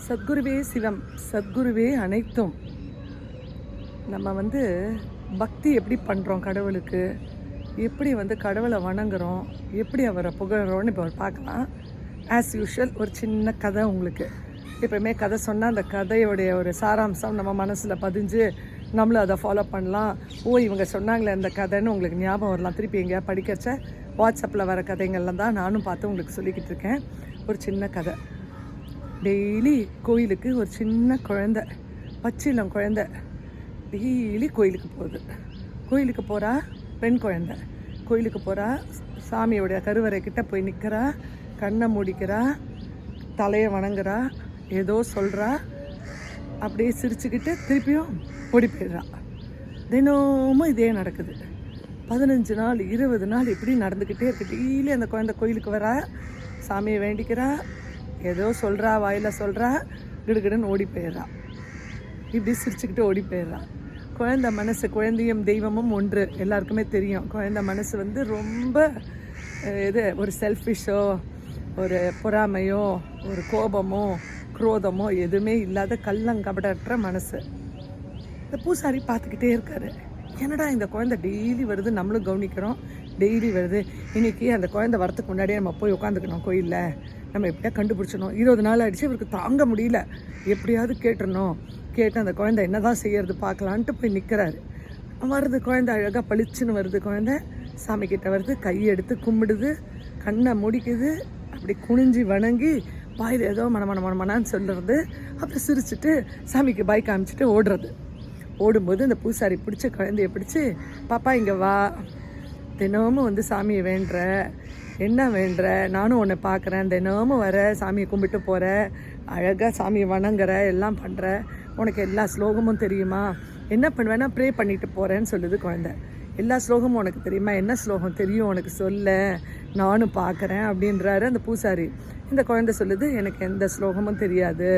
சத்குருவே சிவம், சத்குருவே அனைத்தும். நம்ம பக்தி எப்படி பண்ணுறோம் கடவுளுக்கு, எப்படி கடவுளை வணங்குறோம், எப்படி அவரை புகழறோன்னு இப்போ பார்க்கலாம். ஆஸ் யூஷுவல் ஒரு சின்ன கதை உங்களுக்கு. எப்போயுமே கதை சொன்னால் அந்த கதையோடைய ஒரு சாராம்சம் நம்ம மனசில் பதிஞ்சு நம்மளும் அதை ஃபாலோ பண்ணலாம். இவங்க சொன்னாங்களே அந்த கதைன்னு உங்களுக்கு ஞாபகம் வரலாம். திருப்பி எங்கேயா படிக்கச்ச வாட்ஸ்அப்பில் வர கதைங்கள்லாம் தான் நானும் பார்த்து உங்களுக்கு சொல்லிக்கிட்டு இருக்கேன். ஒரு சின்ன கதை. டெய்லி கோயிலுக்கு ஒரு சின்ன குழந்தை, பச்சிலம் குழந்தை டெய்லி கோயிலுக்கு போகுது. கோயிலுக்கு போகிறா, பெண் குழந்தை கோயிலுக்கு போகிறா. சாமியோடைய கருவறை கிட்ட போய் நிற்கிறா, கண்ணை மூடிக்கிறா, தலையை வணங்குறா, ஏதோ சொல்கிறா, அப்படியே சிரிச்சுக்கிட்டு திருப்பியும் ஓடி போயிடுறா. தினமும் இதே நடக்குது. 15 நாள் 20 நாள் இப்படி நடந்துக்கிட்டே இருக்கு. டெய்லி அந்த குழந்தை கோயிலுக்கு வரா, சாமியை வேண்டிக்கிறா, ஏதோ சொல்கிறா, வாயில் சொல்கிறா, கிடுகிடுன்னு ஓடி போயிடுறா. இப்படி சிரிச்சுக்கிட்டு ஓடி போயிடுறா. குழந்தை மனசு, குழந்தையும் தெய்வமும் ஒன்று, எல்லாருக்குமே தெரியும். குழந்தை மனசு ரொம்ப ஒரு செல்ஃபிஷோ, ஒரு பொறாமையோ, ஒரு கோபமோ, குரோதமோ எதுவுமே இல்லாத கள்ளங்கபடற்ற மனசு. இந்த பூசாரி பார்த்துக்கிட்டே இருக்காரு. என்னடா இந்த குழந்தை டெய்லி வருது, நம்மளும் கவனிக்கிறோம், டெய்லி வருது. இன்றைக்கி அந்த குழந்தை வரத்துக்கு முன்னாடியே நம்ம போய் உட்காந்துக்கணும் கோயிலில், நம்ம எப்படியா கண்டுபிடிச்சணும். 20 நாள் ஆகிடுச்சு, இவருக்கு தாங்க முடியல, எப்படியாவது கேட்டுடணும். கேட்டு அந்த குழந்தை என்ன தான் செய்யறது பார்க்கலான்ட்டு போய் நிற்கிறாரு. வருது குழந்தை, அழகாக பளிச்சுன்னு வருது குழந்தை, சாமிக்கிட்ட வருது, கையெடுத்து கும்பிடுது, கண்ணை முடிக்குது, அப்படி குனிஞ்சி வணங்கி பாயில் ஏதோ மனமனான்னு சொல்லுறது, அப்புறம் சிரிச்சுட்டு சாமிக்கு பாய் காமிச்சிட்டு ஓடுறது. ஓடும்போது அந்த பூசாரி பிடிச்ச குழந்தைய பிடிச்சி, பாப்பா இங்கே வா, தினமும் சாமியை வேண்டுற, என்ன வேண்டுற, நானும் உன்னை பார்க்குறேன், தினமும் வர, சாமியை கும்பிட்டு போகிற, அழகாக சாமியை வணங்குற, எல்லாம் பண்ணுற, உனக்கு எல்லா ஸ்லோகமும் தெரியுமா, என்ன பண்ணுவேன்னா ப்ரே பண்ணிட்டு போகிறேன்னு சொல்லுது குழந்தை. எல்லா ஸ்லோகமும் உனக்கு தெரியுமா, என்ன ஸ்லோகம் தெரியும் உனக்கு சொல்ல, நானும் பார்க்குறேன் அப்படின்றாரு அந்த பூசாரி. இந்த குழந்தை சொல்லுது, எனக்கு எந்த ஸ்லோகமும் தெரியாது,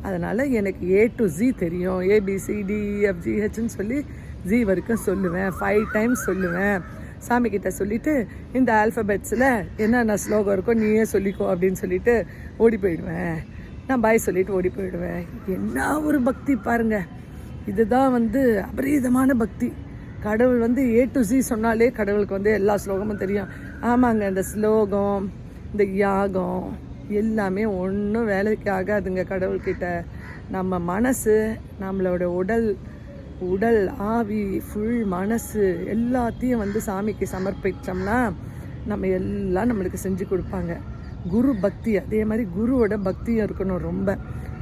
அதனால் எனக்கு A to Z தெரியும், ABCDEFGHன்னு சொல்லி ஜி வரைக்கும் சொல்லுவேன், 5 times சொல்லுவேன். சாமிக்கிட்ட சொல்லிவிட்டு இந்த ஆல்ஃபபெட்ஸில் என்னென்ன ஸ்லோகம் இருக்கோ நீயே சொல்லிக்கோ அப்படின்னு சொல்லிட்டு ஓடி போயிடுவேன். நான் பாய் சொல்லிவிட்டு ஓடி போயிடுவேன். என்ன ஒரு பக்தி பாருங்கள். இதுதான் அபரீதமான பக்தி. கடவுள் A to Z சொன்னாலே கடவுளுக்கு எல்லா ஸ்லோகமும் தெரியும். ஆமாங்க, இந்த ஸ்லோகம், இந்த யாகம் எல்லாமே ஒன்றும் வேலைக்கு ஆகாதுங்க கடவுள்கிட்ட. நம்ம மனசு, நம்மளோட உடல் ஆவி, ஃபுல் மனசு எல்லாத்தையும் சாமிக்கு சமர்ப்பித்தோம்னா நம்ம எல்லாம் நம்மளுக்கு செஞ்சு கொடுப்பாங்க. குரு பக்தி அதே மாதிரி குருவோட பக்தியும் இருக்கணும் ரொம்ப.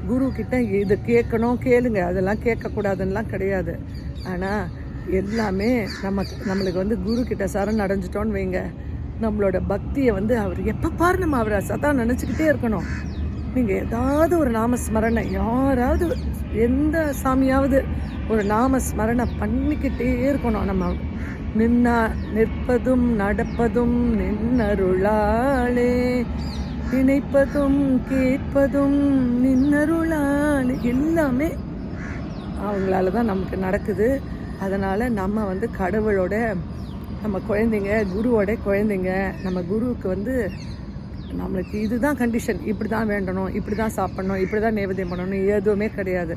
குரு கிட்ட இது கேட்கணும், கேளுங்க, அதெல்லாம் கேட்கக்கூடாதுன்னெலாம் கிடையாது. ஆனால் எல்லாமே நம்மளுக்கு குரு கிட்ட சரண் அடைஞ்சிட்டோன்னு வைங்க, நம்மளோட பக்தியை அவர் எப்போ பாரு நம்ம அவரை சதா நினச்சிக்கிட்டே இருக்கணும். நீங்கள் ஏதாவது ஒரு நாமஸ்மரணை, யாராவது எந்த சாமியாவது ஒரு நாமஸ்மரணை பண்ணிக்கிட்டே இருக்கணும். நம்ம நிற்பதும் நடப்பதும் நின்னருளாளே, நினைப்பதும் கேட்பதும் நின்னருளாளே, எல்லாமே அவங்களால தான் நமக்கு நடக்குது. அதனால் நம்ம கடவுளோட நம்ம குழந்தைங்க, குருவோட குழந்தைங்க. நம்ம குருவுக்கு நம்மளுக்கு இதுதான் கண்டிஷன், இப்படி தான் வேண்டணும், இப்படி தான் சாப்பிட்ணும், இப்படி தான் நைவேத்தியம் பண்ணணும், எதுவுமே கிடையாது.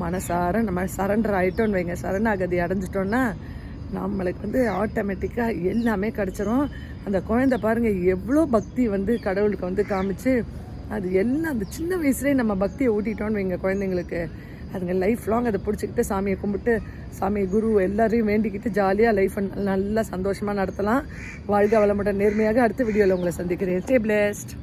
மனசார நம்ம சரண்டர் ஆகிட்டோன்னு வைங்க, சரணாகதி அடைஞ்சிட்டோன்னா நம்மளுக்கு ஆட்டோமேட்டிக்காக எல்லாமே கிடச்சிரும். அந்த குழந்தை பாருங்கள் எவ்வளோ பக்தி கடவுளுக்கு காமிச்சு, அது எல்லாம் அந்த சின்ன வயசுலேயே நம்ம பக்தியை ஊட்டிட்டோன்னு வைங்க குழந்தைங்களுக்கு, அதுங்க லைஃப் லாங் அதை பிடிச்சிக்கிட்டு சாமியை கும்பிட்டு, சாமி குரு எல்லாரையும் வேண்டிக்கிட்டு ஜாலியாக லைஃப்பை நல்லா சந்தோஷமாக நடத்தலாம். வாழ்க வளமுடன், நேர்மையாக. அடுத்த வீடியோவில் உங்களை சந்திக்கிறேன். Stay blessed.